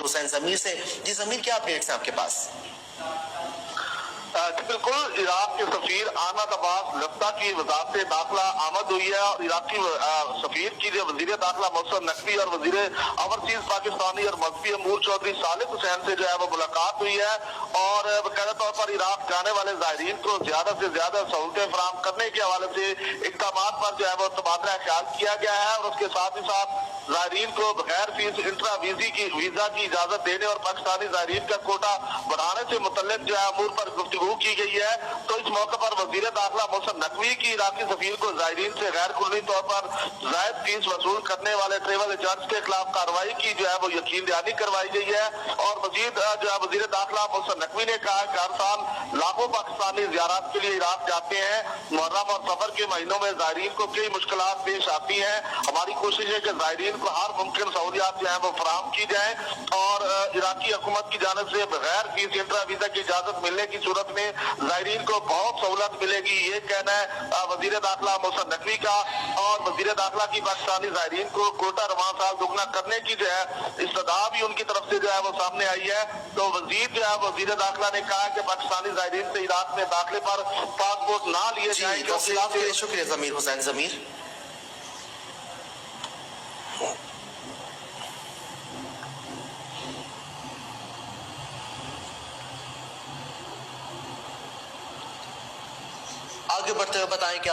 हुसैन ज़मीर से। जी ज़मीर, क्या अपडेट्स हैं आपके पास? बिल्कुल, इराक के सफीर अहमद अब्बास लफ्ता की वजारत दाखिला आमद हुई है और इराकी सफीर की जो वजीर दाखिला मोहसिन नकवी और वजीर ओवरसीज पाकिस्तानी और मजहबी अमूर चौधरी सालिक हुसैन से जो है वो मुलाकात हुई है और बाकायदा तौर पर इराक जाने वाले ज़ायरीन को ज्यादा से ज्यादा सहूलतें फराहम करने के हवाले से इक़दाम पर जो है वो तबादला ख्याल किया गया है और उसके साथ ही साथ ज़ायरीन को बगैर फीस इंट्रा वीजा की इजाजत देने और पाकिस्तानी ज़ायरीन का कोटा बढ़ाने से मुतल्लिक जो है अमूर पर गुफ्तगू की गई है। तो इस मौके पर वजीर दाखिला मोहसिन नकवी की इराकी सफीर को ज़ायरीन से गैर कुल्ली तौर पर जायद फीस वसूल करने वाले ट्रेवल एजेंट्स के खिलाफ कार्रवाई की जो है वो यकीन दहानी करवाई गई है और मजीद जो है वजीर दाखिला मोहसिन नकवी ने कहा कि हर साल लाखों पाकिस्तानी ज़ियारत के लिए इराक जाते हैं। मुहर्रम और सफर के महीनों में ज़ायरीन को कई मुश्किलात पेश आती हैं। हमारी कोशिश है कि ज़ायरीन को हर मुमकिन सहूलियात जो है वो फराहम की जाए और इराकी हुकूमत की जानिब से बगैर फीस इंट्रा वीजा की इजाजत मिलने की सूरत में ज़ायरीन को बहुत सहूलत मिलेगी, ये कहना है वजीर दाखिला मोहसिन नकवी का। और वजीर दाखिला की पाकिस्तानी ज़ायरीन को कोटा रवां साल दुगना करने की जो है इस्तदा भी उनकी तरफ से जो है वो सामने आई है। तो वजीर दाखिला ने कहा कि पाकिस्तानी ज़ायरीन से इराक में दाखिले पर पासपोर्ट ना लिए जाए। शुक्रिया ज़मीर हुसैन ज़मीर। आगे बढ़ते हुए बताएं कि